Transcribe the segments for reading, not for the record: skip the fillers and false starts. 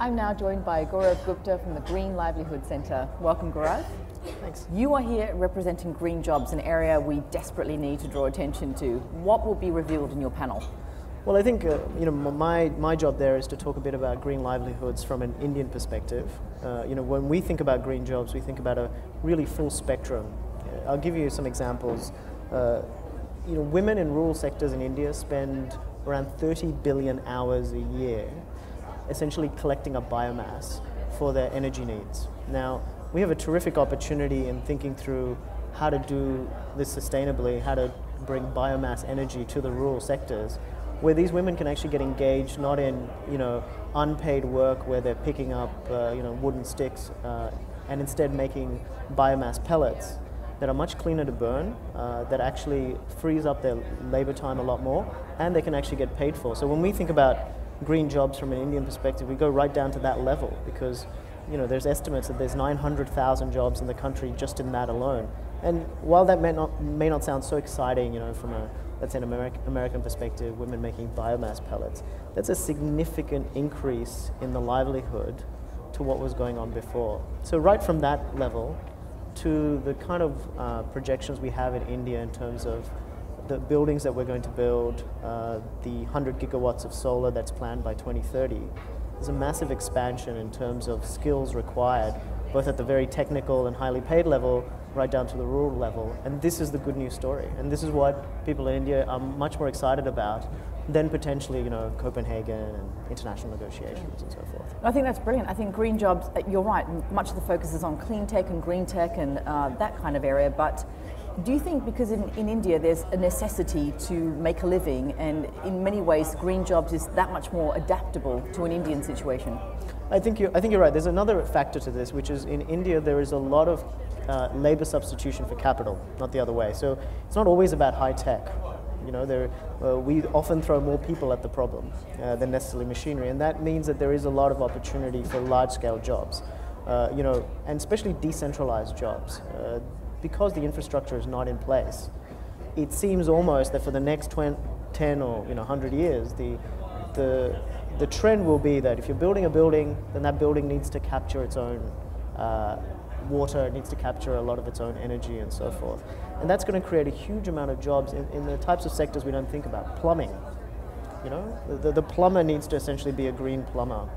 I'm now joined by Gaurav Gupta from the Green Livelihood Center. Welcome, Gaurav. Thanks. You are here representing green jobs, an area we desperately need to draw attention to. What will be revealed in your panel? Well, I think my job there is to talk a bit about green livelihoods from an Indian perspective. When we think about green jobs, we think about a really full spectrum. I'll give you some examples. Women in rural sectors in India spend around 30 billion hours a year essentially collecting up biomass for their energy needs. Now, we have a terrific opportunity in thinking through how to do this sustainably, how to bring biomass energy to the rural sectors, where these women can actually get engaged not in unpaid work where they're picking up wooden sticks and instead making biomass pellets that are much cleaner to burn, that actually frees up their labor time a lot more, and they can actually get paid for. So when we think about green jobs from an Indian perspective, we go right down to that level because there's estimates that there's 900,000 jobs in the country just in that alone. And while that may not sound so exciting, from a, let's say, an American perspective, women making biomass pellets, that's a significant increase in the livelihood to what was going on before. So right from that level to the kind of projections we have in India in terms of the buildings that we're going to build, the 100 gigawatts of solar that's planned by 2030, there's a massive expansion in terms of skills required, both at the very technical and highly paid level, right down to the rural level. And this is the good news story. And this is what people in India are much more excited about than potentially, Copenhagen and international negotiations and so forth. I think that's brilliant. I think green jobs, you're right, much of the focus is on clean tech and green tech and that kind of area, but do you think because in India there's a necessity to make a living, and in many ways green jobs is that much more adaptable to an Indian situation? I think you're right. There's another factor to this, which is in India there is a lot of labor substitution for capital, not the other way. So it's not always about high tech. We often throw more people at the problem than necessarily machinery, and that means that there is a lot of opportunity for large-scale jobs, and especially decentralized jobs. Because the infrastructure is not in place, it seems almost that for the next 10 or 100 years, the trend will be that if you're building a building, then that building needs to capture its own water, it needs to capture a lot of its own energy and so forth. And that's going to create a huge amount of jobs in the types of sectors we don't think about. Plumbing, the plumber needs to essentially be a green plumber.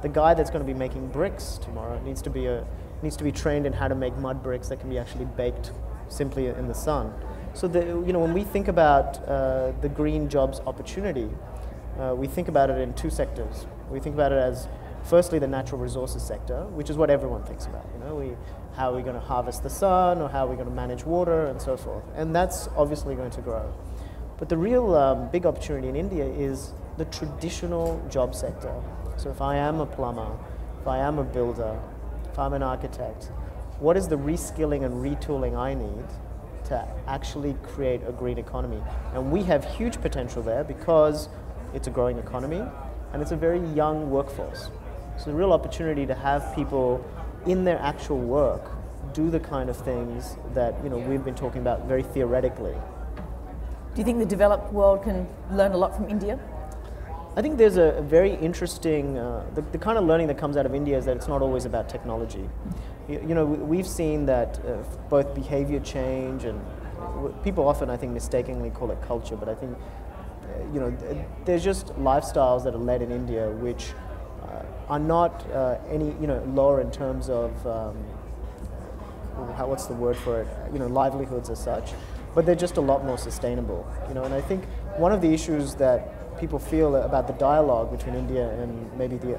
The guy that's going to be making bricks tomorrow needs to be trained in how to make mud bricks that can be actually baked simply in the sun. So when we think about the green jobs opportunity, we think about it in two sectors. We think about it as firstly the natural resources sector, which is what everyone thinks about. How are we going to harvest the sun, or how are we going to manage water and so forth. And that's obviously going to grow. But the real big opportunity in India is the traditional job sector. So if I am a plumber, if I am a builder, if I'm an architect, what is the reskilling and retooling I need to actually create a green economy? And we have huge potential there because it's a growing economy and it's a very young workforce. So the real opportunity to have people in their actual work do the kind of things that we've been talking about very theoretically. Do you think the developed world can learn a lot from India? I think there's a very interesting, the kind of learning that comes out of India is that it's not always about technology. We've seen that both behavior change and people often, I think, mistakenly call it culture, but I think, there's just lifestyles that are led in India which are not any, lower in terms of, what's the word for it, livelihoods as such, but they're just a lot more sustainable, and I think one of the issues that people feel about the dialogue between India and maybe the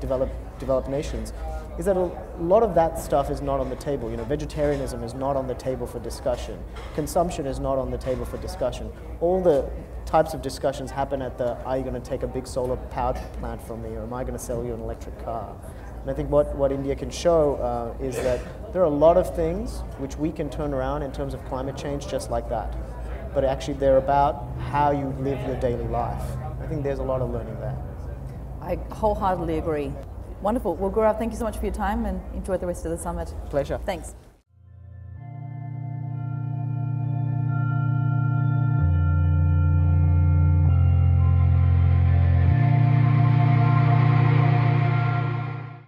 developed nations is that a lot of that stuff is not on the table. Vegetarianism is not on the table for discussion. Consumption is not on the table for discussion. All the types of discussions happen at the, are you going to take a big solar power plant from me, or am I going to sell you an electric car? And I think what India can show is that there are a lot of things which we can turn around in terms of climate change just like that. But actually they're about how you live your daily life. I think there's a lot of learning there. I wholeheartedly agree. Wonderful. Well, Gaurav, thank you so much for your time and enjoy the rest of the summit. Pleasure. Thanks.